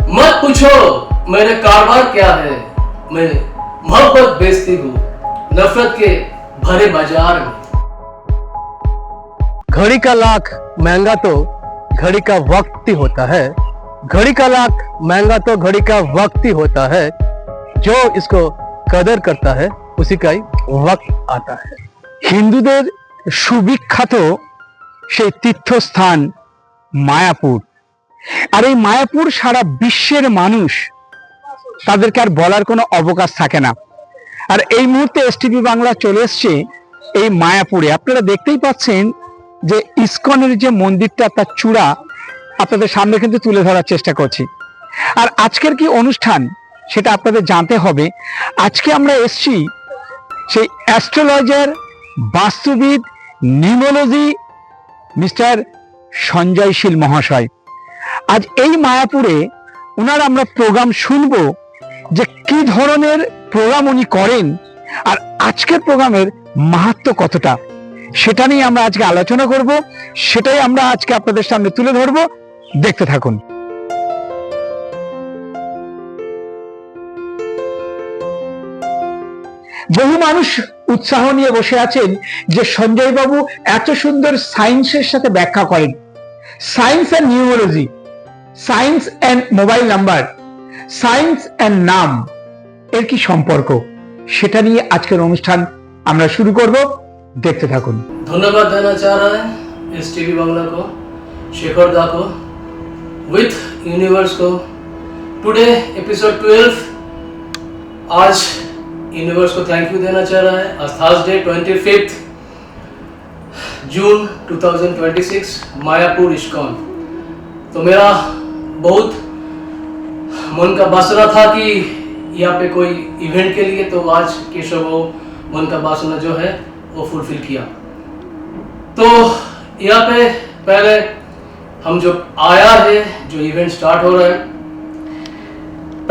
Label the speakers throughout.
Speaker 1: मत पूछो मेरे कारोबार क्या है, मैं मोहब्बत बेचती हूँ नफरत के भरे बाजार में।
Speaker 2: घड़ी का लाख महंगा तो घड़ी का वक्त ही होता है, घड़ी का लाख महंगा तो घड़ी का वक्त ही होता है, जो इसको कदर करता है उसी का ही वक्त आता है। হিন্দুদের সুবিখ্যাত সেই তীর্থস্থান মায়াপুর, আর এই মায়াপুর সারা বিশ্বের মানুষ তাদেরকে আর বলার কোনো অবকাশ থাকে না। আর এই মুহূর্তে এসটিভি বাংলা চলে এসছে এই মায়াপুরে। আপনারা দেখতেই পাচ্ছেন যে ইসকনের যে মন্দিরটা তার চূড়া আপনাদের সামনে কিন্তু তুলে ধরার চেষ্টা করছি। আর আজকের কি অনুষ্ঠান সেটা আপনাদের জানতে হবে। আজকে আমরা এসছি সেই অ্যাস্ট্রোলজার, বাস্তুবিদ, নিউমোলজি মিস্টার সঞ্জয় শীল মহাশয়। আজ এই মায়াপুরে ওনার আমরা প্রোগ্রাম শুনবো যে কি ধরনের প্রোগ্রাম উনি করেন আর আজকের প্রোগ্রামের মাহাত্ম্য কতটা, সেটা নিয়ে আমরা আজকে আলোচনা করব, সেটাই আমরা আজকে আপনাদের সামনে তুলে ধরবো। দেখতে থাকুন। বহু মানুষ উৎসাহ নিয়ে বসে আছেন যে সঞ্জয় বাবু এত সুন্দর সায়েন্সের সাথে ব্যাখ্যা করেন। Science and numerology, science and mobile number, science and নাম এর কি সম্পর্ক, সেটা নিয়ে আজকের অনুষ্ঠান আমরা শুরু করব। দেখতে থাকুন।
Speaker 1: धन्यवाद देना चाह रहा है इस टीवी बांग्ला को, शेखर दा को, विथ यूनिवर्स को। Today episode 12। आज यूनिवर्स को थैंक यू देना चाह रहा है। आज थर्सडे 25 जून 2026, मायापुर इस्कॉन। तो मेरा बहुत मन का बासना था कि यहाँ पे कोई इवेंट के लिए, तो आज केशव वो मन का बासना जो है वो फुलफिल किया। तो यहाँ पे पहले हम जो आया है, जो इवेंट स्टार्ट हो रहा है,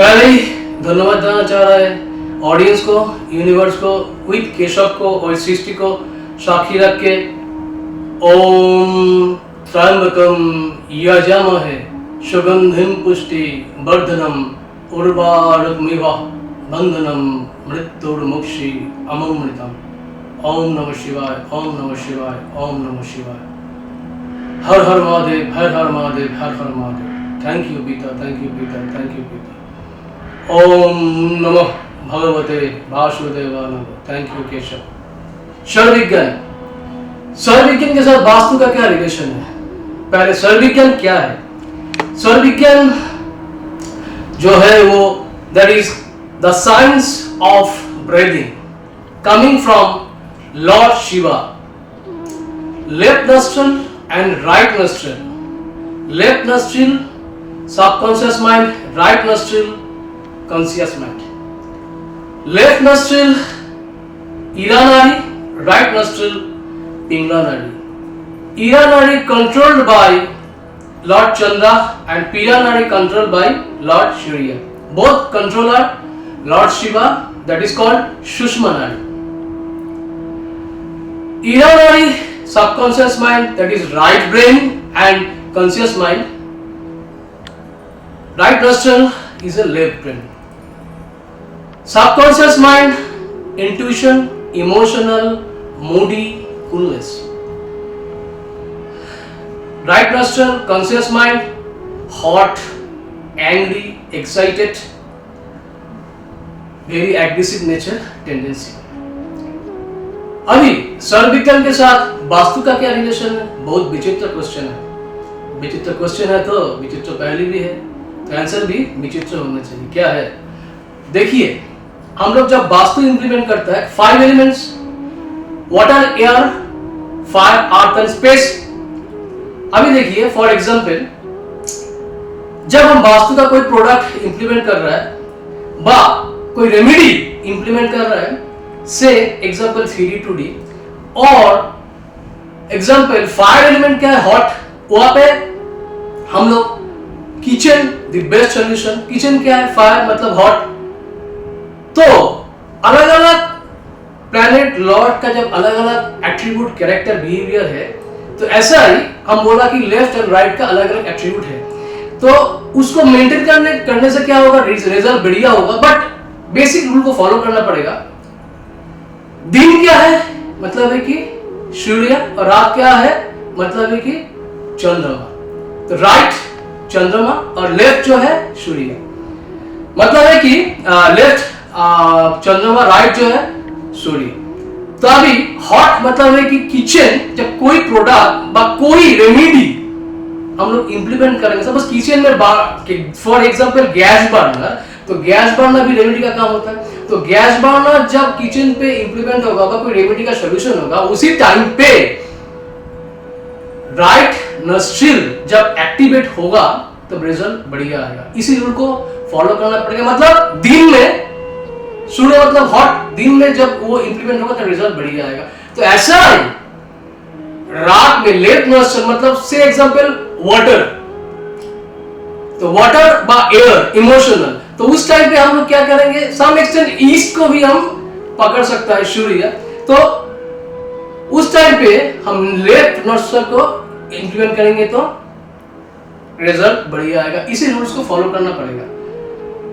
Speaker 1: पहले ही धन्यवाद देना चाह रहा है ऑडियंस को, यूनिवर्स को, विद केशव को और सृष्टि को साक्षी रख के। ओम त्र्यंबकम यजामहे सुगंधिम पुष्टि वर्धनम उर्वारुकमिव बंधनम मृत्युर्मुक्षि अमृतम। ओम नमः शिवाय, ओम नमः शिवाय, ओम नमः शिवाय। हर हर महादेव, हर हर महादेव, हर हर महादेव। थैंक यू पीता, थैंक यू पीता, थैंक यू पीता। ओम नमः भगवते वासुदेवाय नमः। Thank you Keshav. क्षर विज्ञान, क्षर विज्ञान के साथ वास्तु का क्या रिलेशन है? पहले क्षर विज्ञान क्या है? क्षर विज्ञान जो है वो that is the science of breathing coming from lord Shiva. Left nostril and right nostril, left nostril subconscious mind, right nostril conscious mind. Left nostril Ida nadi, right nostril Pingala nadi. Ida nadi controlled by lord Chandra and Pingala nadi controlled by lord Surya. Both controller lord Shiva, that is called Sushma Nadi. Ira Nadi, subconscious mind, that is right brain and conscious mind. Right nostril is a left brain. Subconscious mind, intuition, emotional, moody, coolness. Right nostril, conscious mind, hot, angry, excited, very aggressive nature tendency. अभी क्षर विज्ञान के साथ वास्तु का क्या relation है? बहुत विचित्र क्वेश्चन है। विचित्र क्वेश्चन है तो विचित्र पहली भी है, तो आंसर भी विचित्र होना चाहिए। क्या है देखिए, हम लोग जब वास्तु इंप्लीमेंट करता है 5 elements, water, air, fire, earth and space. अभी देखिए फॉर एग्जांपल, जब हम वास्तु का कोई प्रोडक्ट इंप्लीमेंट कर रहा है बा कोई रेमेडी इंप्लीमेंट कर रहा है, से एग्जांपल 3D 2D, और एग्जांपल फायर एलिमेंट क्या है, हॉट, वहां पे हम लोग kitchen the best solution. Kitchen क्या है, फायर मतलब हॉट। तो अलग अलग प्लैनेट लॉर्ड का जब अलग अलग एट्रीब्यूट, कैरेक्टर, बिहेवियर है, तो ऐसा ही हम बोला कि लेफ्ट एंड राइट का अलग अलग एट्रीब्यूट है। तो तो उसको मेंटेन करने से क्या होगा, रिजल्ट बढ़िया होगा। बट बेसिक रूल को फॉलो करना पड़ेगा। दिन क्या है, मतलब है कि सूर्य, और रात क्या है, मतलब है कि चंद्रमा। तो राइट चंद्रमा और लेफ्ट जो है सूर्य, मतलब है कि लेफ्ट चंद्रमा, राइट जो है सूर्य। तो अभी हॉट मतलब है कि किचन, जब कोई प्रोडक्ट या कोई रेमेडी हम लोग इंप्लीमेंट करेंगे, सपोज किचन में फॉर एग्जांपल गैस बर्नर, तो गैस बर्नर भी रेमेडी का काम होता है। तो गैस बर्नर जब किचन पे इंप्लीमेंट होगा, कोई रेमेडी का सॉल्यूशन होगा, उसी टाइम पे राइट नोस्ट्रिल जब एक्टिवेट होगा तब रिजल्ट बढ़िया आएगा। इसी रूल को फॉलो करना पड़ेगा। मतलब दिन में सूर्य मतलब हॉट, दिन में जब वो इंप्लीमेंट होगा तो रिजल्ट बढ़िया आएगा। तो ऐसा ही रात में लेफ्ट नोस्ट्रिल, मतलब से एग्जांपल वाटर, तो वाटर बा एयर इमोशनल, तो उस टाइम पे हम लोग क्या करेंगे, सम एक्सटेंट ईस्ट को भी हम पकड़ सकता है सूर्य। तो उस टाइम पे हम लेफ्ट नोस्ट्रिल को इंप्लीमेंट करेंगे तो रिजल्ट बढ़िया आएगा। इसी रूल्स को फॉलो करना पड़ेगा।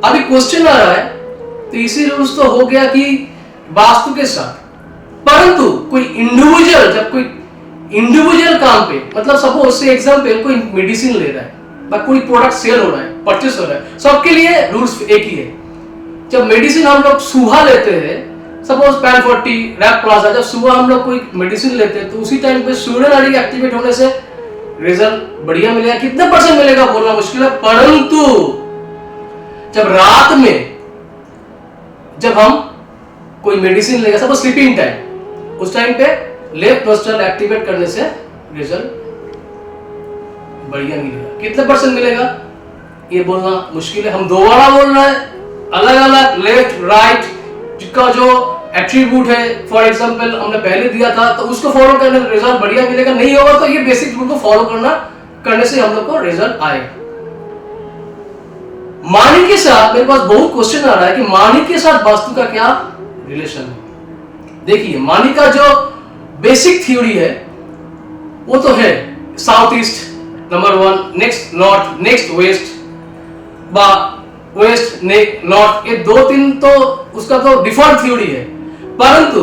Speaker 1: अभी क्वेश्चन आ रहा है, तो इसी रूल्स तो हो गया कि वास्तु के साथ, परंतु कोई इंडिविजुअल, जब कोई इंडिविजुअल काम पे, मतलब सपोज से एग्जांपल कोई मेडिसिन ले रहा है या कोई प्रोडक्ट सेल हो रहा है, परचेस हो रहा है, सबके लिए रूल्स एक ही है। जब मेडिसिन हम लोग सुबह लेते हैं, सपोज पैन 40 रैप प्लाजा, जब सुबह हम लोग कोई मेडिसिन लेते हैं तो उसी टाइम पे सूर्य नाड़ी एक्टिवेट होने से रिजल्ट बढ़िया मिलेगा। कितने परसेंट मिलेगा बोलना मुश्किल है, परंतु जब रात में जब हम कोई मेडिसिन लेगा, सपोज स्लीपिंग टाइम, उस टाइम पे लेफ्ट नोस्ट्रिल एक्टिवेट करने से रिजल्ट बढ़िया मिलेगा। कितने परसेंट मिलेगा ये बोलना मुश्किल है। हम दोबारा बोल रहे हैं, अलग अलग लेफ्ट राइट का जो एट्रीब्यूट है, फॉर एग्जांपल हमने पहले दिया था, तो उसको फॉलो करने से रिजल्ट बढ़िया मिलेगा। नहीं होगा तो ये बेसिक रूल को फॉलो करने से हम लोग को रिजल्ट आएगा। मानी के साथ मेरे पास बहुत क्वेश्चन आ रहा है कि मानी के साथ वास्तु का क्या रिलेशन है। देखिए, मानी का जो बेसिक थ्योरी है वो तो है south east number 1, next north, next west, west north, ये 2-3 तो उसका तो डिफॉल्ट थ्योरी है, परंतु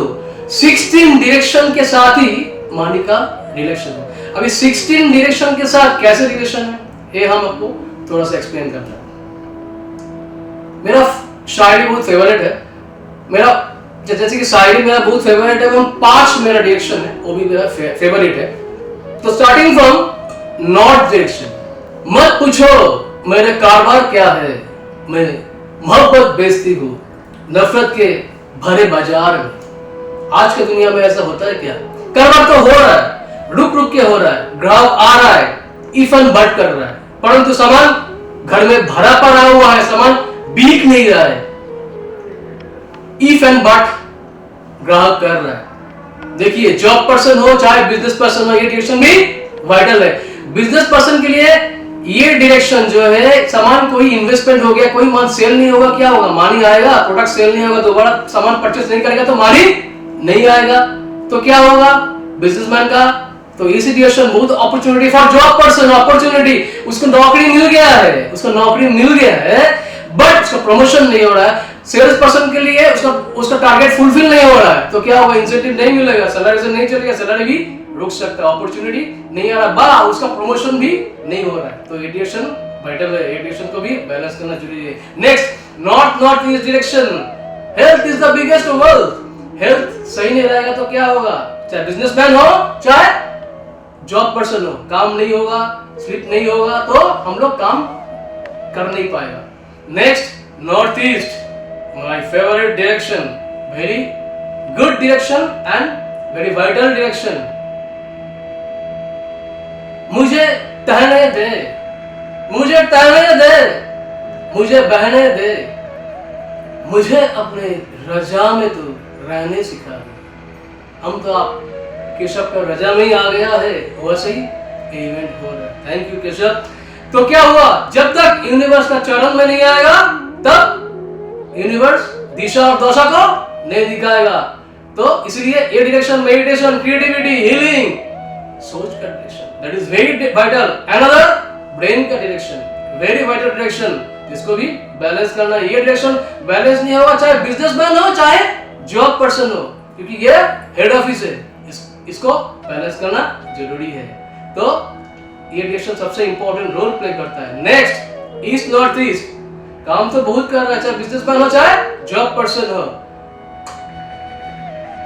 Speaker 1: 16 डायरेक्शन के साथ ही मानी का रिलेशन है। अभी 16 डायरेक्शन के साथ कैसे रिलेशन है ये हम आपको थोड़ा सा एक्सप्लेन करना है। मेरा शायरी बहुत फेवरेट है, मेरा जैसे कि शायरी मेरा बहुत फेवरेट है, 5 मेरा डायरेक्शन है वो भी मेरा फेवरेट है। तो स्टार्टिंग फ्रॉम नॉर्थ डायरेक्शन, मत पूछो मेरे कारोबार क्या है, मैं मोहब्बत बेचती हूँ नफरत के भरे बाजार में। आज की दुनिया में ऐसा होता है क्या? कारोबार तो हो रहा है, रुक रुक के हो रहा है, ग्राहक आ रहा है, इफन बट कर रहा है, परंतु सामान घर में भरा पड़ा हुआ है, सामान बिक नहीं रहा है, इफ एंड बट ग्राहक कर रहा है। देखिए, जॉब पर्सन हो चाहे बिजनेस पर्सन हो, ये डायरेक्शन भी वाइटल है। बिजनेस पर्सन के लिए ये डायरेक्शन जो है, सामान कोई इन्वेस्टमेंट हो गया, कोई माल सेल नहीं होगा, क्या होगा? मानी आएगा, प्रोडक्ट सेल नहीं होगा, दोबारा सामान परचेस नहीं करेगा तो मानी नहीं आएगा, तो क्या होगा बिजनेसमैन का? तो इसी डायरेक्शन बहुत opportunity for job person, opportunity, उसको नौकरी मिल गया है, उसको नौकरी मिल गया है, बट उसका प्रमोशन नहीं हो रहा है। सेल्स पर्सन के लिए उसका टारगेट फुलफिल नहीं हो रहा है, तो क्या होगा? इंसेंटिव नहीं मिलेगा, सैलरी से नहीं चलेगा, सैलरी भी रुक सकता है, अपॉर्चुनिटी नहीं आ रहा, उसका प्रमोशन भी नहीं हो रहा है। तो एडिएशन वाइटल है, एडिएशन को भी बैलेंस करना जरूरी है। Next, north east direction, health is the biggest wealth. Health सही नहीं रहेगा तो क्या होगा? चाहे बिजनेसमैन हो चाहे जॉब पर्सन हो, काम नहीं होगा, स्लिप नहीं होगा, तो हम लोग काम कर नहीं पाएगा। Next, north east, my favourite direction, very good direction and very vital direction. मुझे टहने दे, मुझे टहने दे, मुझे बहने दे, मुझे अपने रजा में तो रहने सिखा दे। हम तो आप केशव का रजा में ही आ गया है, वैसे ही इवेंट हो रहा है। Thank you Keshav. तो क्या हुआ? जब तक यूनिवर्स का चरण में नहीं आएगा तब यूनिवर्स दिशा और दशा को नहीं दिखाएगा। तो इसलिए ये डायरेक्शन, मेडिटेशन, क्रिएटिविटी, हीलिंग, सोच का direction, that is very vital. Another, brain का डायरेक्शन, वेरी वाइटल डायरेक्शन, इसको भी बैलेंस करना है। ये डायरेक्शन बैलेंस नहीं होगा चाहे बिजनेसमैन हो चाहे जॉब पर्सन हो, क्योंकि ये हेड ऑफिस है, इसको बैलेंस करना जरूरी है। तो ये डायरेक्शन सबसे इंपॉर्टेंट रोल प्ले करता है। नेक्स्ट, ईस्ट नॉर्थ ईस्ट, काम तो बहुत कर रहा है चाहे बिजनेसमैन हो चाहे जॉब पर्सन हो।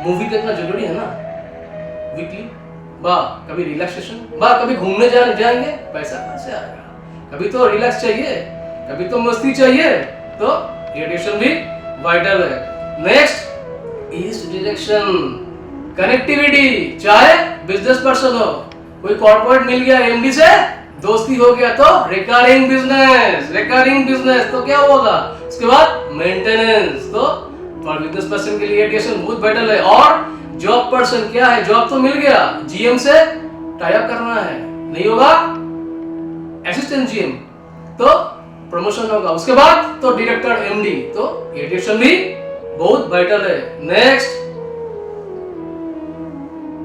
Speaker 1: मूवी देखना जरूरी है ना वीकली, बा कभी रिलैक्सेशन, बा कभी घूमने जाएंगे, पैसा कहां से आएगा? कभी तो रिलैक्स चाहिए, कभी तो मस्ती चाहिए, तो ये डायरेक्शन भी वाइटल है। नेक्स्ट, ईस्ट डायरेक्शन, कनेक्टिविटी, चाहे बिजनेस पर्सन हो, कोई कॉर्पोरेट मिल गया एमडी से दोस्ती हो गया तो रिकरिंग बिजनेस तो क्या होगा? उसके बाद मेंटेनेंस, तो फॉर बिजनेस पर्सन के लिए डायरेक्शन बहुत वाइटल है। और जॉब पर्सन क्या है, जॉब तो मिल गया, जीएम से टाई अप करना है, नहीं होगा असिस्टेंट जीएम तो प्रमोशन होगा, उसके बाद तो डायरेक्टर एमडी, तो ये डायरेक्शन भी बहुत वाइटल है। नेक्स्ट,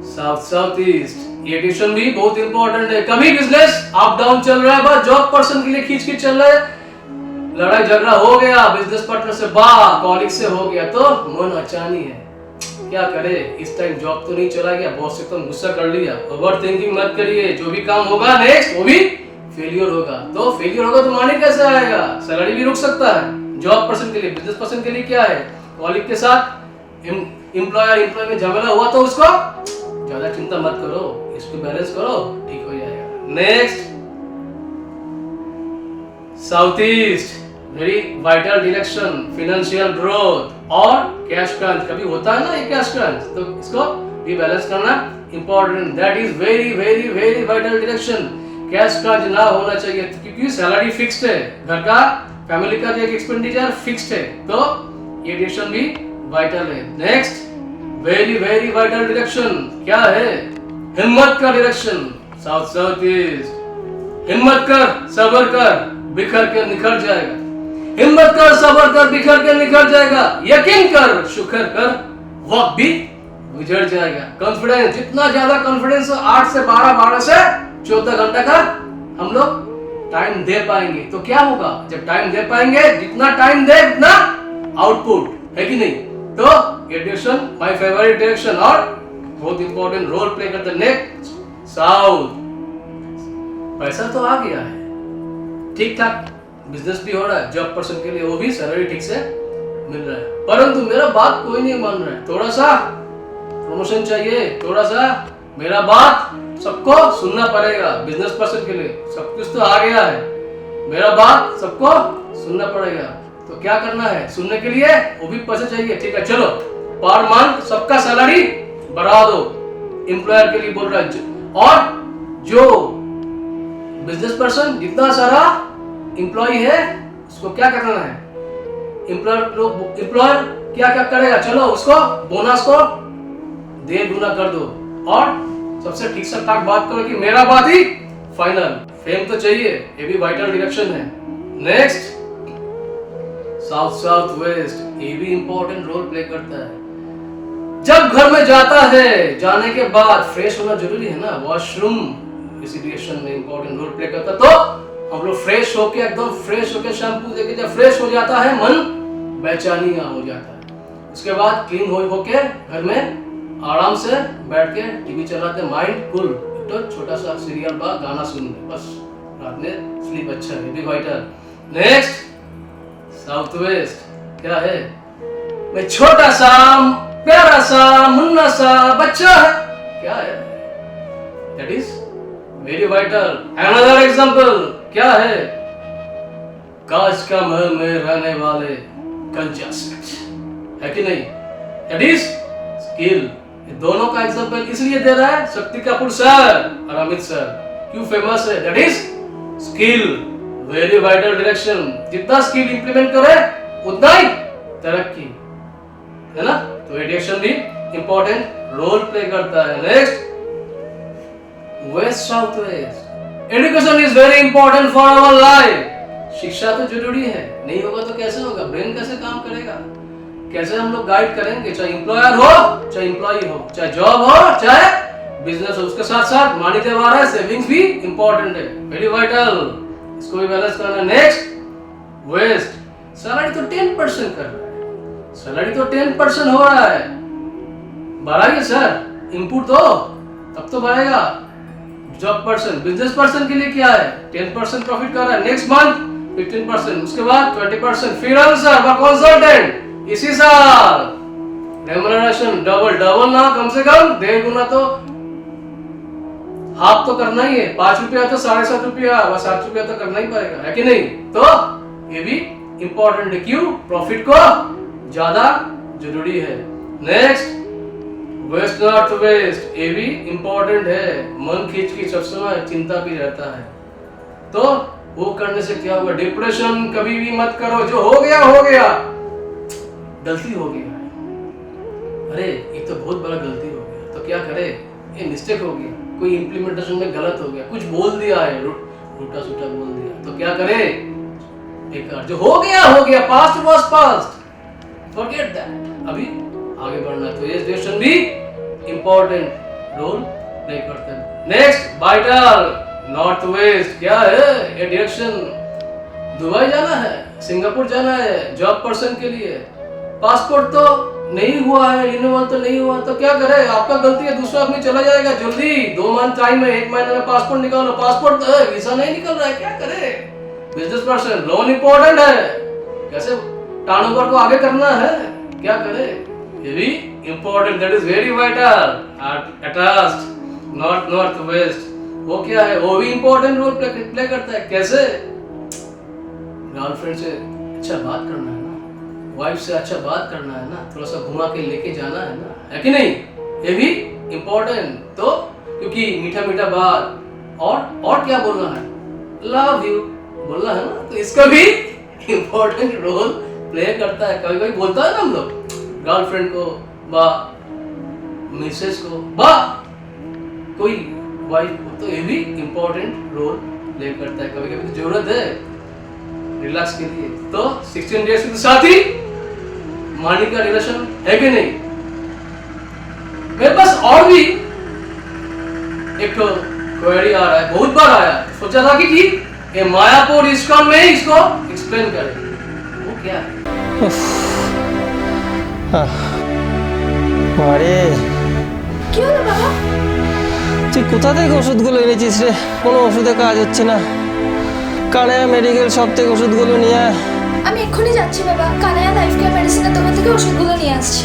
Speaker 1: साउथ साउथ ईस्ट, ये डायरेक्शन भी बहुत इंपॉर्टेंट है। कभी बिजनेस अप डाउन चल रहा है, बस जॉब पर्सन के लिए खींच के चल रहा है, लड़ाई झगड़ा हो गया बिजनेस पार्टनर से, कॉलिग से हो गया, तो मन अचानी है, क्या करे? इस टाइम जॉब तो नहीं चला गया, बॉस से तो गुस्सा कर लिया, ओवर थिंकिंग मत करिए, जो भी काम होगा नेक्स्ट वो भी फेलियर होगा। तो फेलियर होगा तो मनी कैसे आएगा? सैलरी भी रुक सकता है। जॉब पर्सन के लिए, बिजनेस पर्सन के लिए क्या है, कॉलिग के साथ एम्प्लॉय में झगड़ा हुआ तो उसको ज्यादा चिंता मत करो, इसको बैलेंस करो, ठीक हो जाएगा। Next, south east, very vital direction, financial growth और कैश क्रंच, कभी होता है ना ये कैश क्रंच, तो इसको भी बैलेंस करना important, that is very very very vital direction. Cash crunch ना होना चाहिए क्योंकि सैलरी फिक्स्ड है, घर का फैमिली का जो एक्सपेंडिचर फिक्स्ड है, तो ये डायरेक्शन भी वाइटल है। Next, very very vital direction क्या है, हिम्मत का डायरेक्शन, साउथ साउथ ईस्ट, हिम्मत कर, सब्र कर, बिखर के निखर जाएगा, हिम्मत कर, सब्र कर, बिखर के निखर जाएगा, यकीन कर, शुक्र कर, वक्त भी गुजर जाएगा। कॉन्फिडेंस, जितना ज्यादा कॉन्फिडेंस 8 से 12 से 14 घंटा का हम लोग टाइम दे पाएंगे, तो क्या होगा? जब टाइम दे पाएंगे, जितना टाइम दे उतना आउटपुट, है कि नहीं? तो ये डायरेक्शन माय फेवरेट डायरेक्शन और बहुत इंपॉर्टेंट रोल प्ले करता है। नेक्स्ट, साउथ, पैसा तो आ गया है, ठीक ठाक बिजनेस भी हो रहा है, जॉब पर्सन के लिए वो भी सैलरी ठीक से मिल रहा है, परंतु मेरा बात कोई नहीं मान रहा है, थोड़ा सा प्रमोशन चाहिए, थोड़ा सा मेरा बात सबको सुनना पड़ेगा। बिजनेस पर्सन के लिए सब कुछ तो आ गया है, मेरा बात सबको सुनना पड़ेगा, तो क्या करना है? सुनने के लिए वो भी पैसे चाहिए, ठीक है, चलो पर मंथ सबका सैलरी बढ़ा दो, एम्प्लॉयर के लिए बोल रहा है। और जो बिजनेस पर्सन जितना सारा एम्प्लॉय है उसको क्या करना है, एम्प्लॉयर क्या क्या करेगा, चलो उसको बोनस को 1.5 गुना कर दो, और सबसे ठीक से ठाक बात करो कि मेरा बात ही फाइनल। फेम तो चाहिए, ये भी वाइटल डायरेक्शन है। नेक्स्ट, साउथ साउथ वेस्ट, ये भी इंपॉर्टेंट रोल प्ले करता है। जब घर में जाता है, जाने के बाद फ्रेश होना जरूरी है ना, वॉशरूम इसी डायरेक्शन में इंपॉर्टेंट रोल प्ले करता है। तो हम लोग फ्रेश होके, एकदम फ्रेश होके, शैम्पू देके जब फ्रेश हो जाता है, मन बेचैनिया हो जाता है, उसके बाद क्लीन होके घर में आराम से बैठ के टीवी चलाते, माइंड कूल, तो छोटा सा सीरियल बा गाना सुन ले, बस रात में स्लीप अच्छा है, भी वाइटल। नेक्स्ट, साउथ वेस्ट क्या है, मैं छोटा सा प्यारा सा मुन्ना सा बच्चा है, क्या है, that is very vital. Another example क्या है, कांच का महल में रहने वाले कंचा सेठ, है कि नहीं, दैट इज स्किल। दोनों का एग्जांपल इसलिए दे रहा है शक्ति कपूर सर और अमित सर, क्यों फेमस है, that is skill, very vital direction. जितना स्किल इंप्लीमेंट करे उतना ही तरक्की, है ना, तो डायरेक्शन भी इंपॉर्टेंट रोल प्ले करता है। Next, west south west, education is very important for our life. शिक्षा तो जरूरी है, नहीं होगा तो कैसे होगा, ब्रेन कैसे काम करेगा, कैसे हम लोग गाइड करेंगे, चाहे एम्प्लॉयर हो, चाहे एम्प्लॉई हो, चाहे जॉब हो, चाहे बिजनेस हो, उसके साथ साथ मनी व्यवहार है, सेविंग्स भी इंपॉर्टेंट है, वेरी वाइटल। इसको भी बैलेंस करना है। नेक्स्ट वेस्ट, सैलरी तो 10% कर रहा है, सैलरी तो 10% हो रहा है, बढ़ाइए सर इनपुट तो, तब तो बढ़ेगा। जॉब पर्सन, बिजनेस पर्सन के लिए क्या है, 10% प्रॉफिट कर रहा है, नेक्स्ट मंथ 15%, उसके बाद 20%, फ्रीलांसर व कंसल्टेंट इसी साल रेम्यूनरेशन डबल ना, कम से कम 1.5 गुना तो हाफ तो करना ही है। 5 रुपया तो 7.5 रुपया व 7 रुपया तो करना ही पड़ेगा, है कि नहीं? तो ये भी इंपॉर्टेंट है, क्यों? प्रॉफिट को ज्यादा जरूरी है। नेक्स्ट वेस्ट नॉट वेस्ट, ये भी इंपॉर्टेंट है। मन खींच की सब समय चिंता भी रहता है, तो वो करने से क्या होगा? डिप्रेशन कभी भी मत करो, जो हो गया गलती हो गया है, अरे ये तो बहुत बड़ा गलती हो गया, तो क्या करे, ये मिस्टेक हो गया, कोई इंप्लीमेंटेशन में गलत हो गया, कुछ बोल दिया है, उल्टा सुल्टा बोल दिया, तो क्या करे? बेकार, जो हो गया, past was past, forget that, अभी आगे बढ़ना है। तो ये डायरेक्शन भी इंपॉर्टेंट रोल प्ले करता है। नेक्स्ट वाइटल नॉर्थ वेस्ट, क्या है ये डायरेक्शन? दुबई जाना है, सिंगापुर जाना है जॉब पर्सन के लिए, पासपोर्ट तो नहीं हुआ है, रिन्यूअल तो नहीं हुआ, तो क्या करे? आपका गलती है, दूसरा आदमी चला जाएगा, जल्दी 2 मंथ टाइम है, 1 महीने में पासपोर्ट निकालो, पासपोर्ट तो है, वीजा नहीं निकल रहा है, क्या करे? बिजनेस पर्सन, लोन इंपॉर्टेंट है, कैसे टर्नओवर को आगे करना है, क्या करे? ये भी important, that is very vital at last. North west, वो क्या है? वो भी इंपॉर्टेंट रोल प्ले करता है, कैसे? गर्लफ्रेंड से अच्छा बात करना है ना, वाइफ से अच्छा बात करना है ना, थोड़ा सा घुमा के लेके जाना है ना, है कि नहीं? ये भी इंपॉर्टेंट, तो क्योंकि मीठा मीठा बात और क्या बोलना है, लव यू बोलना है ना, तो इसका भी इंपॉर्टेंट रोल प्ले करता है। कभी कभी बोलता है ना हम लोग गर्लफ्रेंड को बा मिसेस को बा कोई वाइफ को, तो ये भी इंपॉर्टेंट रोल प्ले करता है। कभी कभी तो जरूरत है रिलैक्स के लिए, तो 16 डेज के साथ ही मनी का रिलेशन है कि नहीं? मेरे पास और भी एक तो क्वेरी आ रहा है, बहुत बार आया, सोचा था कि ये मायापुर इस्कॉन में ही इसको एक्सप्लेन करें, वो क्या है?
Speaker 3: আরে
Speaker 4: কি হলো বাবা?
Speaker 3: তুই কোথা থেকে ওষুধগুলো এনেছিস রে? কোনো ওষুধে কাজ হচ্ছে না। কানায়া মেডিকেল শপ থেকে ওষুধগুলো নিয়ে আয়।
Speaker 4: আমি এক্ষুনি যাচ্ছি বাবা, কানায়া লাইফ কেয়ার মেডিসিনের দোকান থেকে ওষুধগুলো নিয়ে আসছি।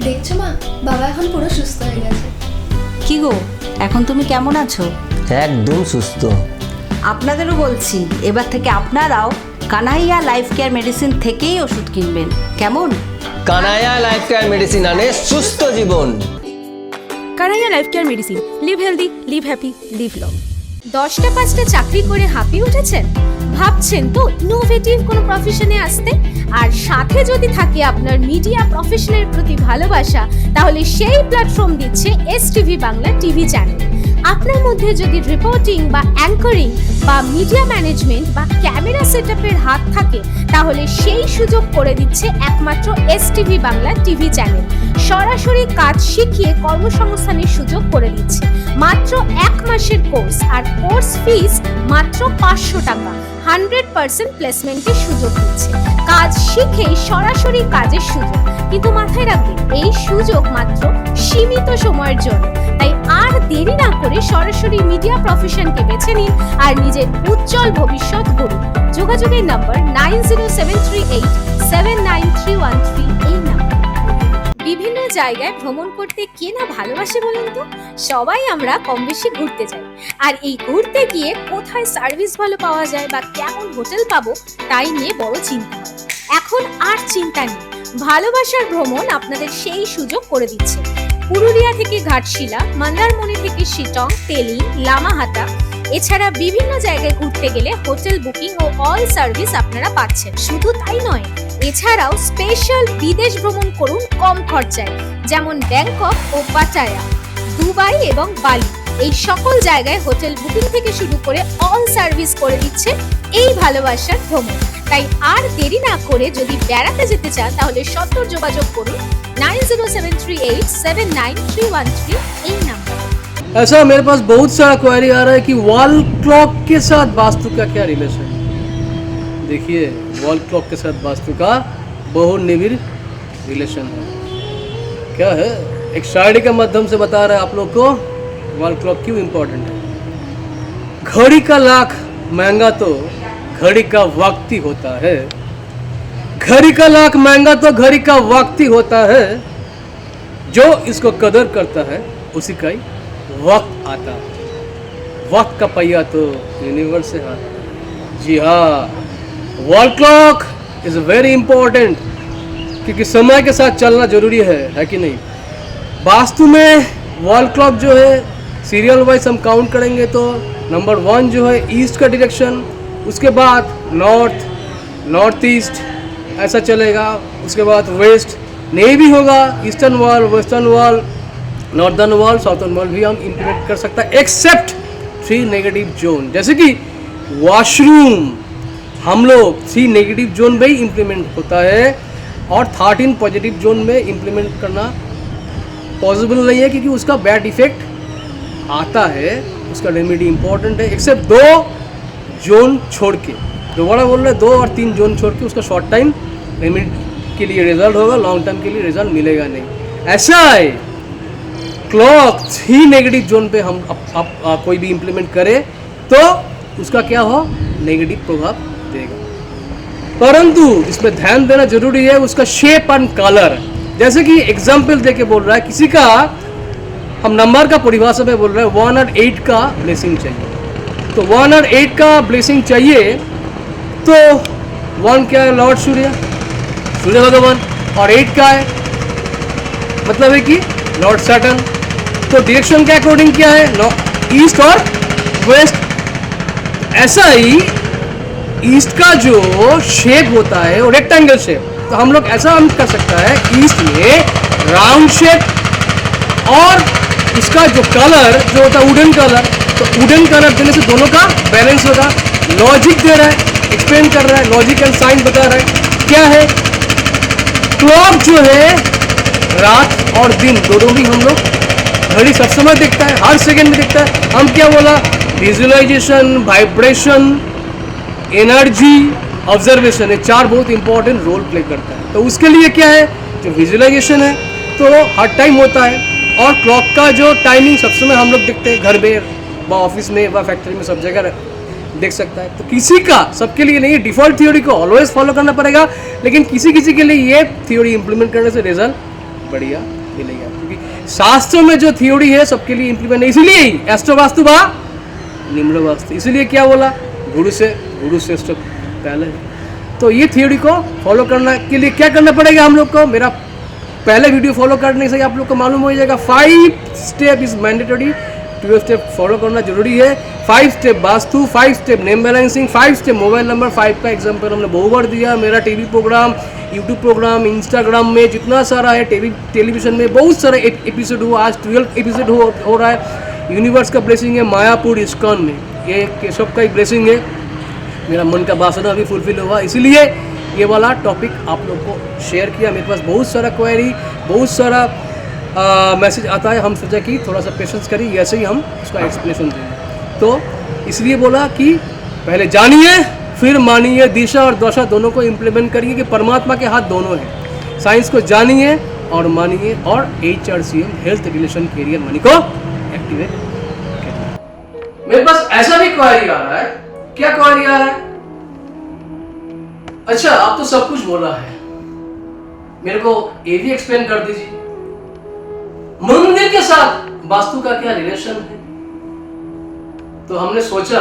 Speaker 4: দেখছো মা, বাবা এখন পুরো সুস্থ হয়ে গেছে।
Speaker 5: কি গো, এখন তুমি কেমন আছো?
Speaker 3: একদম সুস্থ।
Speaker 5: আপনাদেরও বলছি, এবার থেকে আপনারাও কানাইয়া লাইফ কেয়ার মেডিসিন থেকেই ওষুধ কিনবেন, কেমন?
Speaker 3: কানায়া লাইফ কেয়ার মেডিসিন আনে সুস্থ জীবন।
Speaker 6: Kanaiya life care medicine, live healthy, live happy, live long. 10টা 5টা চাকরি করে হাঁপিয়ে উঠেছেন? ভাবছেন তো ইনোভেটিভ কোনো প্রফেশনে আসতে? আর সাথে যদি থাকে আপনার মিডিয়া প্রফেশনের প্রতি ভালোবাসা, তাহলে সেই প্ল্যাটফর্ম দিচ্ছে এসটিভি বাংলা টিভি চ্যানেল। আপনার মধ্যে যদি রিপোর্টিং বা অ্যাঙ্করিং বা মিডিয়া ম্যানেজমেন্ট বা ক্যামেরা সেটআপের হাত থাকে, তাহলে সেই সুযোগ করে দিচ্ছে একমাত্র এসটিভি বাংলা টিভি চ্যানেল। সরাসরি কাজ শিখিয়ে কর্মসংস্থানের সুযোগ করে দিচ্ছে। মাত্র 1 মাসের কোর্স, আর কোর্স ফিস মাত্র 500 টাকা। 100% প্লেসমেন্টের সুযোগ দিচ্ছে। কাজ শিখেই সরাসরি কাজের সুযোগ, কিন্তু মাথায় রাখবেন এই সুযোগ মাত্র সীমিত সময়ের জন্য। তাই আর দেরি না করে সরাসরি মিডিয়া প্রফেশনকে বেছে নিন আর নিজের উজ্জ্বল ভবিষ্যৎ গড়ুন। যোগাযোগের নাম্বার 9073879313, এই নাম্বার। বিভিন্ন জায়গায় ভ্রমণ করতে কে না ভালোবাসে বলুন তো? সবাই আমরা কম বেশি ঘুরতে যাই, আর এই ঘুরতে গিয়ে কোথায় সার্ভিস ভালো পাওয়া যায় বা কেমন হোটেল পাবো তাই নিয়ে বড় চিন্তা হয়। এখন আর চিন্তা নেই, ভালোবাসার ভ্রমণ আপনাদের সেই সুযোগ করে দিচ্ছে। পুরুলিয়া থেকে ঘাটশিলা, মন্দারমণি থেকে শিটং, তেলি, লামাহাটা, এছাড়া বিভিন্ন জায়গায় ঘুরতে গেলে হোটেল বুকিং ও অল সার্ভিস আপনারা পাচ্ছেন। শুধু তাই নয়, এছাড়াও স্পেশাল বিদেশ ভ্রমণ করুন কম খরচায়, যেমন ব্যাংকক ও পাটায়া, দুবাই এবং বালি। এই সকল জায়গায় হোটেল বুকিং থেকে শুরু করে অল সার্ভিস করে দিচ্ছে এই ভালোবাসার ভ্রমণ। তাই আর দেরি না করে যদি বেড়াতে যেতে চান তাহলে সত্তর যোগাযোগ করুন 9073879313 এই নাম্বার।
Speaker 1: ऐसा मेरे पास बहुत सारा क्वेरी आ रहा है कि वॉल क्लॉक के साथ वास्तु का क्या रिलेशन है। देखिए, वॉल क्लॉक के साथ वास्तु का बहुत निबिड़ रिलेशन है। क्या है, एक शायरी के माध्यम से बता रहा है आप लोग को वॉल क्लॉक क्यों इम्पोर्टेंट है। घड़ी का लाख महंगा तो घड़ी का वक्त ही होता है। घड़ी का लाख महंगा तो घड़ी का वक्त ही होता है। जो इसको कदर करता है उसी का ही वक्त आता है। वक्त का पहिया तो यूनिवर्स से आता है। जी हाँ, wall clock is very important, क्योंकि समय के साथ चलना जरूरी है कि नहीं। वास्तु में वॉल क्लॉक जो है सीरियल वाइज हम काउंट करेंगे तो नंबर 1 जो है ईस्ट का डायरेक्शन, उसके बाद नॉर्थ, नॉर्थ ईस्ट ऐसा चलेगा, उसके बाद वेस्ट नहीं भी होगा, eastern wall, western wall, northern wall, southern wall भी हम इम्प्लीमेंट कर सकते हैं, एक्सेप्ट 3 नेगेटिव जोन। जैसे कि वॉशरूम हम लोग 3 नेगेटिव जोन में ही इम्प्लीमेंट होता है और 13 पॉजिटिव जोन में इम्प्लीमेंट करना पॉसिबल नहीं है, क्योंकि उसका बैड इफेक्ट आता है। उसका रेमेडी इंपॉर्टेंट है, एक्सेप्ट 2 जोन छोड़ के। दोबारा बोल रहे 2 और 3 जोन छोड़ के उसका शॉर्ट टाइम रेमेडी के लिए रिजल्ट होगा, लॉन्ग टर्म के लिए रिजल्ट मिलेगा नहीं। ऐसा है, क्लॉक 3 नेगेटिव जोन पे हम कोई भी इम्प्लीमेंट करे तो उसका क्या हो, नेगेटिव प्रभाव देगा। परंतु इसमें ध्यान देना जरूरी है उसका शेप एंड कलर। जैसे कि एग्जाम्पल देके बोल रहा है, किसी का हम नंबर का परिभाषा में बोल रहे हैं 1 और 8 का ब्लेसिंग चाहिए, तो 1 और 8 का ब्लेसिंग चाहिए तो 1 क्या है, लॉर्ड सूर्य भगवान, और 8 का है मतलब है कि लॉर्ड सैटर्न। तो डायरेक्शन के अकॉर्डिंग क्या है, ईस्ट और वेस्ट। ऐसा ही ईस्ट का जो शेप होता है वो रेक्टेंगल शेप, तो हम लोग ऐसा हम कर सकता है ईस्ट में राउंड शेप, और इसका जो कलर जो होता है वुडन कलर, तो वुडन कलर देने से दोनों का बैलेंस होगा। लॉजिक दे रहा है, एक्सप्लेन कर रहा है, लॉजिक एंड साइंस बता रहा है। क्या है, क्लॉक जो है रात और दिन दोनों भी हम लोग, घड़ी सब समय दिखता है, हर सेकेंड में दिखता है। हम क्या बोला, विजुअलाइजेशन, वाइब्रेशन, एनर्जी, ऑब्जर्वेशन, ये 4 बहुत इंपॉर्टेंट रोल प्ले करता है। तो उसके लिए क्या है, जो विजुअलाइजेशन है तो हर टाइम होता है, और क्लॉक का जो टाइमिंग सब समय हम लोग देखते हैं, घर में व ऑफिस में व फैक्ट्री में सब जगह देख सकता है। तो किसी का, सबके लिए नहीं, डिफॉल्ट थ्योरी को ऑलवेज फॉलो करना पड़ेगा, लेकिन किसी किसी के लिए ये थ्योरी इंप्लीमेंट करने से रिजल्ट बढ़िया मिलेगा, क्योंकि शास्त्रों में जो थ्योरी है सबके लिए इंप्लीमेंट नहीं। इसीलिए एस्ट्रो वास्तु बा निम्न वास्तु, इसीलिए क्या बोला, गुरु श्रेष्ठ पहले। तो ये थ्योरी को फॉलो करने के लिए क्या करना पड़ेगा हम लोग को, मेरा पहले वीडियो फॉलो करने से आप लोग को मालूम हो जाएगा। 5 step is mandatory, 12 step follow करना जरूरी है। 5 step vastu, 5 step name balancing, 5 step mobile number. 5 का एग्जाम्पल हमने बहुत बार दिया, मेरा TV program, YouTube program, Instagram में जितना सारा है, टेलीविजन में बहुत सारे एपिसोड हुआ, आज 12 एपिसोड हो रहा है। यूनिवर्स का ब्लेसिंग है मायापुर इस्कॉन में, ये केशव का ही ब्लेसिंग है। मेरा मन का वासना अभी फुलफिल हुआ, इसीलिए ये वाला टॉपिक आप लोग को शेयर किया। मेरे पास बहुत सारा क्वेरी, बहुत सारा मैसेज आता है, हम सोचा कि थोड़ा सा पेशेंस करिए, ऐसे ही हम उसका एक्सप्लेनेशन देंगे। तो इसलिए बोला कि पहले जानिए फिर मानिए, दिशा और दशा दोनों को इम्प्लीमेंट करिए कि परमात्मा के हाथ दोनों हैं। साइंस को जानिए और मानिए, और HRCM health relation career money को एक्टिवेट करिए। मेरे पास ऐसा भी क्वेरी आ रहा है, क्या क्वेरी आ रहा है, अच्छा आप तो सब कुछ बोला है, मेरे को ये भी एक्सप्लेन कर दीजिए, मंदिर के साथ वास्तु का क्या रिलेशन है। तो हमने सोचा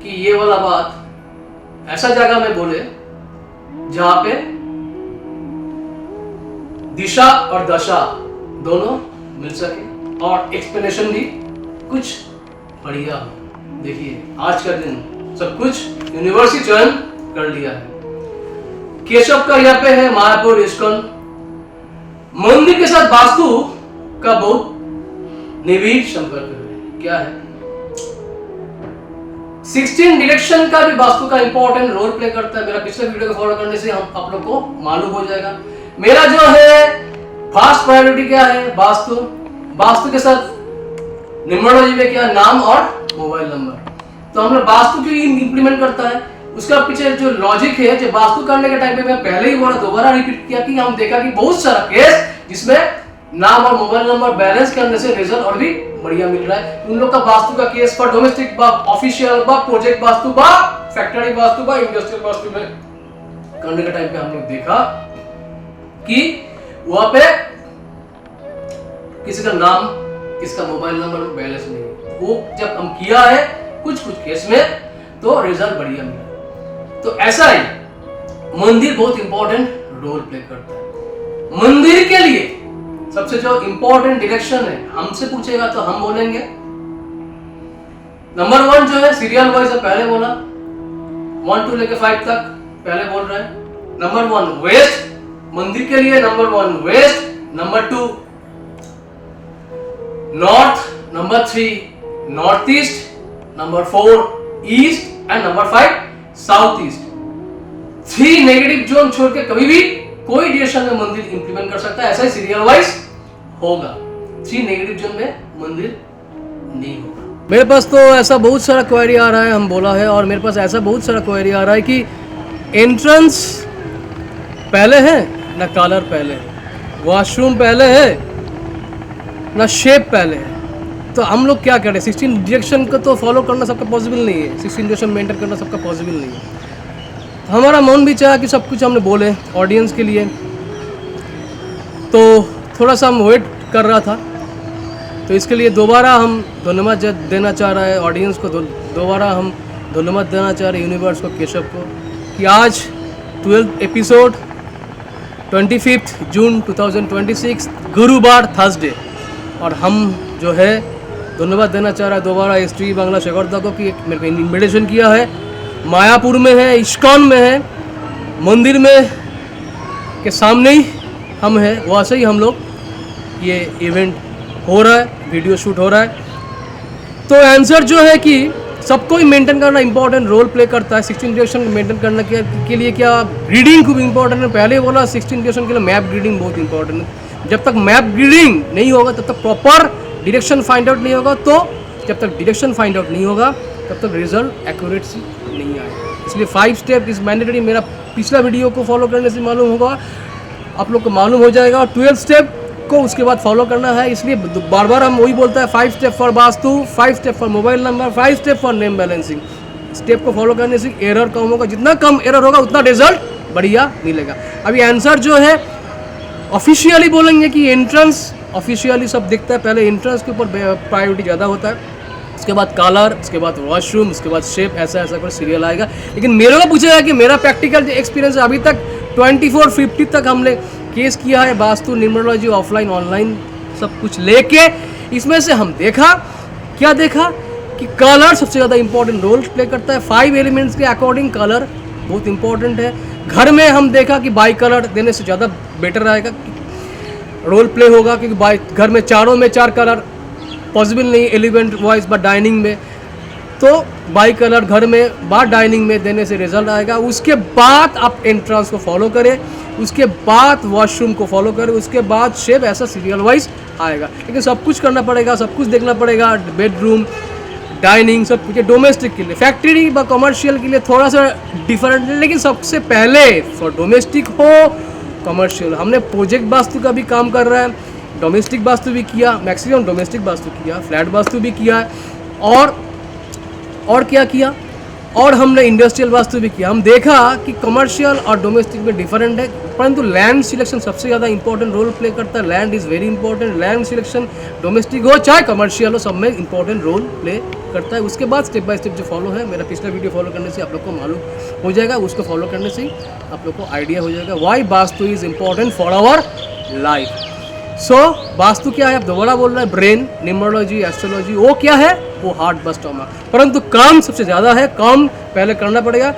Speaker 1: कि ये वाला बात ऐसा जगह में बोले जहां पे दिशा और दशा दोनों मिल सके और एक्सप्लेनेशन भी कुछ बढ़िया हो। देखिए आज का दिन सब कुछ यूनिवर्स ही चयन कर लिया है। केशव का यहाँ पे है मायापुर इस्कॉन, मंदिर के साथ वास्तु का बहुत निविड़ संपर्क है। क्या है, 16 डायरेक्शन का भी वास्तु का इंपॉर्टेंट रोल प्ले करता है। मेरा पिछले वीडियो को फॉलो करने से हम आप लोग को मालूम हो जाएगा। मेरा जो है फर्स्ट प्रायोरिटी क्या है, वास्तु। वास्तु के साथ न्यूमरोलॉजी में क्या, नाम और मोबाइल नंबर। तो हम लोग वास्तु के लिए इंप्लीमेंट करता है। उसका पीछे जो लॉजिक है, जो वास्तु करने के टाइम पे मैं पहले ही बोला, दोबारा रिपीट किया कि हम देखा कि बहुत सारा केस जिसमें नाम और मोबाइल नंबर बैलेंस करने से रिजल्ट और भी बढ़िया मिल रहा है। उन लोग का वास्तु का केस पर डोमेस्टिक बा, ऑफिशियल बा, प्रोजेक्ट वास्तु बा, फैक्ट्री वास्तु बा, इंडस्ट्रियल वास्तु में करने के टाइम पे हम लोग देखा कि वहां पे किसी का नाम, किसका मोबाइल नंबर बैलेंस नहीं है। वो जब हम किया है कुछ केस में तो रिजल्ट बढ़िया मिला। तो ऐसा ही मंदिर बहुत इंपॉर्टेंट रोल प्ले करता है। मंदिर के लिए सबसे जो इंपॉर्टेंट डायरेक्शन है, हमसे पूछेगा तो हम बोलेंगे नंबर 1 जो है सीरियल वाइज है, पहले बोला 1 to लेके 5 तक पहले बोल रहे हैं। नंबर 1 वेस्ट, मंदिर के लिए number 1 west, number 2 north, number 3 north east, number 4 east and number 5 south east. 3 negative zone छोड़ के कभी भी कोई डायरेक्शन में मंदिर इंप्लीमेंट कर सकता है। ऐसा ही सीरियल वाइज होगा। 3 नेगेटिव जोन में मंदिर नहीं होगा।
Speaker 2: मेरे पास तो ऐसा बहुत सारा क्वेरी आ रहा है, हम बोला है, और मेरे पास ऐसा बहुत सारा क्वेरी आ रहा है कि एंट्रेंस पहले है ना कलर पहले है, वॉशरूम पहले है ना शेप पहले है। तो हम लोग क्या करें? 16 डायरेक्शन को तो फॉलो करना सबका पॉसिबल नहीं है, 16 डायरेक्शन मेंटेन करना सबका पॉसिबल नहीं है। हमारा मन भी चाहा कि सब कुछ हमने बोले ऑडियंस के लिए, तो थोड़ा सा हम वेट कर रहा था। तो इसके लिए दोबारा हम धन्यवाद देना चाह रहे हैं ऑडियंस को, दोबारा हम धन्यवाद देना चाह रहे हैं यूनिवर्स को, केशव को, कि आज 12th एपिसोड 25 जून 2026 गुरुवार थर्सडे, और हम जो है धन्यवाद देना चाह रहा है दोबारा हिस्ट्री बांग्ला शेखरदा को कि मेरे को इन्विटेशन किया है। मायापुर में है, इस्कॉन में है, मंदिर में के सामने ही हम हैं, वहाँ से ही हम लोग ये इवेंट हो रहा है, वीडियो शूट हो रहा है। तो आंसर जो है कि सबको ही मेंटेन करना इंपॉर्टेंट रोल प्ले करता है। 16 डायरेक्शन मेंटेन करने के लिए क्या रीडिंग खूब इंपॉर्टेंट है। पहले बोला 16 डायरेक्शन के लिए मैप रीडिंग बहुत इंपॉर्टेंट है। जब तक मैप रीडिंग नहीं होगा तब तक प्रॉपर डायरेक्शन फाइंड आउट नहीं होगा। तो जब तक डायरेक्शन फाइंड आउट नहीं होगा तब तक रिजल्ट एक्यूरेसी नहीं आएगा। इसलिए 5 स्टेप इज मैंडेटरी। मेरा पिछला वीडियो को फॉलो करने से मालूम होगा, आप लोग को मालूम हो जाएगा। और 12 स्टेप को उसके बाद फॉलो करना है। इसलिए बार बार हम वही बोलता है 5 step for vastu, 5 step for mobile number, 5 step for name balancing. Step को फॉलो करने से एरर कम होगा, जितना कम एरर होगा उतना रिजल्ट बढ़िया मिलेगा। अभी आंसर जो है ऑफिशियली बोलेंगे कि एंट्रेंस ऑफिशियली सब दिखता है, पहले एंट्रेंस के ऊपर प्रायोरिटी ज़्यादा होता है, उसके बाद कलर, उसके बाद वॉशरूम, उसके बाद शेप, ऐसा ऐसा कर सीरियल आएगा। लेकिन मेरे को पूछेगा कि मेरा प्रैक्टिकल एक्सपीरियंस है, अभी तक 24-50 तक हमने केस किया है वास्तु, न्यूमरोलॉजी, ऑफलाइन ऑनलाइन सब कुछ लेके। इसमें से हम देखा क्या देखा कि कलर सबसे ज़्यादा इंपॉर्टेंट रोल प्ले करता है। 5 एलिमेंट्स के अकॉर्डिंग कलर बहुत इंपॉर्टेंट है। घर में हम देखा कि बाई कलर देने से ज़्यादा बेटर आएगा, रोल प्ले होगा, क्योंकि बाई घर में चारों में 4 कलर पॉसिबल नहीं एलिमेंट वाइज, बट डाइनिंग में तो बाई कलर घर में बाद डाइनिंग में देने से रिजल्ट आएगा। उसके बाद आप एंट्रेंस को फॉलो करें, उसके बाद वॉशरूम को फॉलो करें, उसके बाद शेप, ऐसा सीरियल वाइज आएगा। लेकिन सब कुछ करना पड़ेगा, सब कुछ देखना पड़ेगा, बेडरूम, डाइनिंग, सब कुछ। डोमेस्टिक के लिए, फैक्ट्री व कमर्शियल के लिए थोड़ा सा डिफरेंट है, लेकिन सबसे पहले फॉर डोमेस्टिक हो कमर्शियल। हमने प्रोजेक्ट वास्तु का भी काम कर रहा है, डोमेस्टिक वास्तु भी किया, मैक्सिमम डोमेस्टिक वास्तु किया, फ्लैट वास्तु भी किया है, और क्या किया, और हमने इंडस्ट्रियल वास्तु भी किया। हम देखा कि कमर्शियल और डोमेस्टिक में डिफरेंट है, परंतु लैंड सिलेक्शन सबसे ज़्यादा इंपॉर्टेंट रोल प्ले करता है। Land is very important. Land selection domestic हो चाहे कमर्शियल हो, सब में इंपॉर्टेंट रोल प्ले करता है। उसके बाद स्टेप बाय स्टेप जो फॉलो है, मेरा पिछला वीडियो फॉलो करने से आप लोग को मालूम हो जाएगा, उसको फॉलो करने से ही आप लोग को आइडिया हो जाएगा why Vastu is important for our life. So Vastu क्या है, आप दोबारा बोल रहे हैं, ब्रेन, न्यूमरोलॉजी, एस्ट्रोलॉजी, वो क्या है, वो हार्ट बस्टोमा। परंतु काम सबसे ज़्यादा है, काम पहले करना पड़ेगा,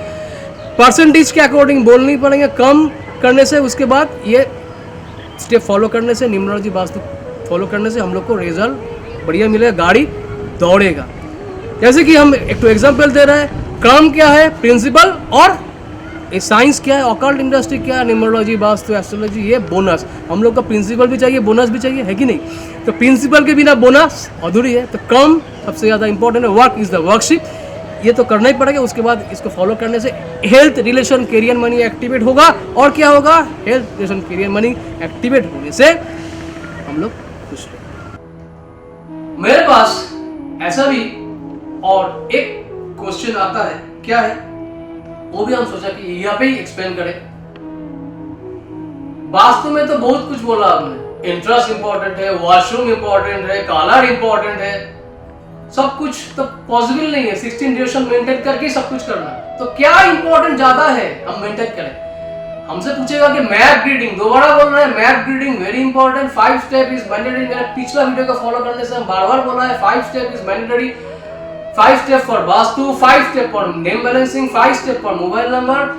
Speaker 2: परसेंटेज के अकॉर्डिंग बोलनी पड़ेंगे, कम करने से, उसके बाद ये स्टेप फॉलो करने से, न्यूमरोलॉजी वास्तु फॉलो करने से हम लोग को रिजल्ट बढ़िया मिलेगा, गाड़ी दौड़ेगा।
Speaker 1: जैसे कि हम एक तो एग्जाम्पल दे रहे हैं, काम क्या है, प्रिंसिपल, और ये साइंस क्या है, ऑकल्ट इंडस्ट्री क्या है, न्यूमरोलॉजी, वास्तु, एस्ट्रोलॉजी, ये बोनस। हम लोग का प्रिंसिपल भी चाहिए, बोनस भी चाहिए, है कि नहीं? तो प्रिंसिपल के बिना बोनस अधूरी है। तो काम सबसे ज़्यादा इंपॉर्टेंट है, वर्क इज़ द वर्कशिप, ये तो करना ही पड़ेगा। उसके बाद इसको फॉलो करने से health, relation, career, money activate होगा। और क्या होगा? Health, relation, career, money activate होने से हम लोग खुश रहेंगे। मेरे पास ऐसा भी और एक क्वेश्चन आता है, क्या है वो भी हम सोचा कि यहाँ पे ही एक्सप्लेन करें। वास्तु में तो बहुत कुछ बोला हमने, इंटरेस्ट इंपॉर्टेंट है, वॉशरूम इंपॉर्टेंट है, कलर इंपॉर्टेंट है, सब कुछ तो पॉसिबल नहीं है 16 ड्यूरेशन मेंटेन करके सब कुछ करना। तो क्या इंपॉर्टेंट ज्यादा है हम मेंटेन करें? हमसे पूछेगा कि मैप रीडिंग, दोबारा बोल रहे हैं map reading very important, 5 step is mandatory. मेरा पिछला वीडियो को फॉलो करने से हम बार-बार बोला है 5 step is mandatory, 5 step for vastu, 5 step for name balancing, 5 step for mobile number.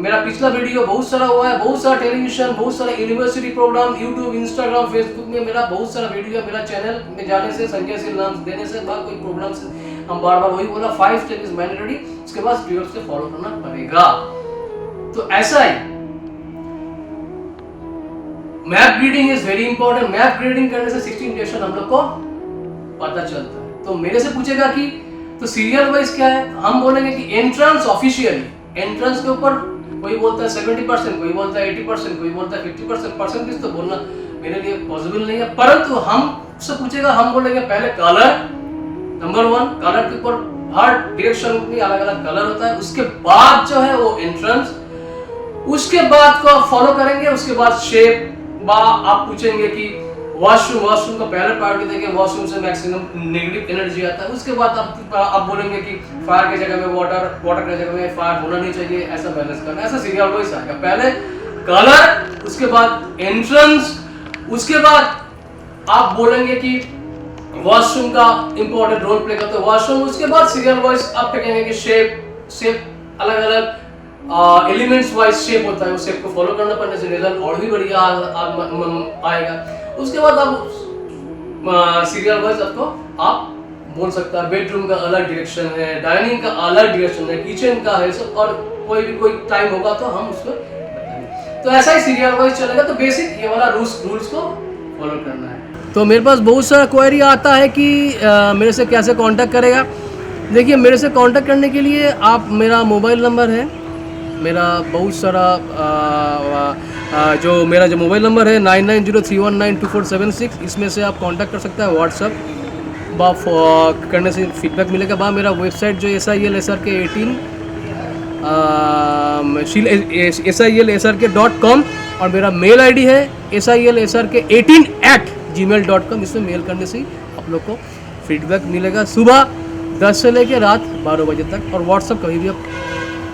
Speaker 1: मेरा पिछला वीडियो बहुत सारा हुआ है, बहुत सारा टेलीविजन, बहुत सारा university program, YouTube, Instagram, Facebook में मेरा बहुत सारा वीडियो है। मेरा चैनल में जाने से, संजय नाम देने से बाद कोई प्रॉब्लम से हम बार-बार वही बोला 5 स्टेप इज मैंडेटरी, उसके बाद स्टेप्स से फॉलो करना पड़ेगा। तो ऐसा ही map reading is very important. Map reading करने से 16 ड्यूरेशन हम लोग को पता चलता है। तो मेरे से पूछेगा कि तो सीरियल वाइज क्या है? हम बोलेंगे कि एंट्रेंस ऑफिशियली, एंट्रेंस के ऊपर कोई बोलता है 70%, कोई बोलता है 80%, कोई बोलता है 50%। परसेंटेज तो बोलना मेरे लिए पॉसिबल नहीं है, परंतु हमसे पूछेगा, हम बोलेंगे पहले कलर, नंबर 1 कलर के ऊपर हर डायरेक्शन में अलग अलग कलर होता है। उसके बाद जो है वो एंट्रेंस, उसके बाद को आप फॉलो करेंगे। उसके बाद शेप, आप पूछेंगे कि वॉशरूम का पहले प्रायोरिटी देंगे, वॉशरूम से मैक्सिमम नेगेटिव एनर्जी आता है। उसके बाद आप बोलेंगे कि फायर की जगह में वाटर की जगह में फायर होना नहीं चाहिए, ऐसा बैलेंस करना। ऐसा सीरियल वाइज आएगा, पहले कलर, उसके बाद एंट्रेंस, उसके बाद आप बोलेंगे कि वॉशरूम का इंपॉर्टेंट रोल प्ले करता है वॉशरूम। उसके बाद सीरियल वाइज आप कहेंगे कि शेप अलग अलग एलिमेंट्स वाइज शेप होता है, उस शेप को फॉलो करना पड़ने से रिजल्ट और भी बढ़िया आएगा। उसके बाद आप सीरियल वाइज आपको आप बोल सकता है बेडरूम का अलग डायरेक्शन है, डाइनिंग का अलग डायरेक्शन है, किचन का है, सब। और कोई टाइम होगा तो हम उसको बताएंगे। तो ऐसा ही सीरियल वाइज चलेगा। तो बेसिक ये वाला रूल्स को फॉलो करना है। तो मेरे पास बहुत सारा क्वेरी आता है कि मेरे से कैसे कांटेक्ट करेगा। देखिए, मेरे से कांटेक्ट करने के लिए आप, मेरा मोबाइल नंबर है, मेरा बहुत सारा जो मोबाइल नंबर है 9903192476, इसमें से आप कांटेक्ट कर सकते हैं। व्हाट्सअप करने से फीडबैक मिलेगा। मेरा वेबसाइट जो SILSRK 18 SILSRK.com, और मेरा मेल आईडी है SILSRK18@gmail.com। इसमें मेल करने से आप लोग को फीडबैक मिलेगा सुबह 10 से लेकर रात 12 बजे तक। और व्हाट्सअप कभी भी आप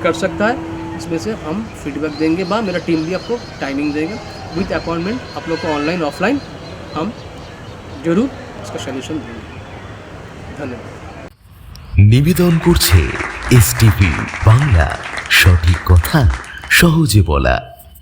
Speaker 1: कर सकता है, इसमें से हम फीडबैक देंगे। मेरा टीम भी आपको टाइमिंग देगा विथ अपॉइंटमेंट। आप लोग को ऑनलाइन ऑफलाइन हम जरूर इसका सॉल्यूशन देंगे। धन्यवाद।
Speaker 7: নিবেদন করছে STV বাংলা, সঠিক কথা সহজে বলা।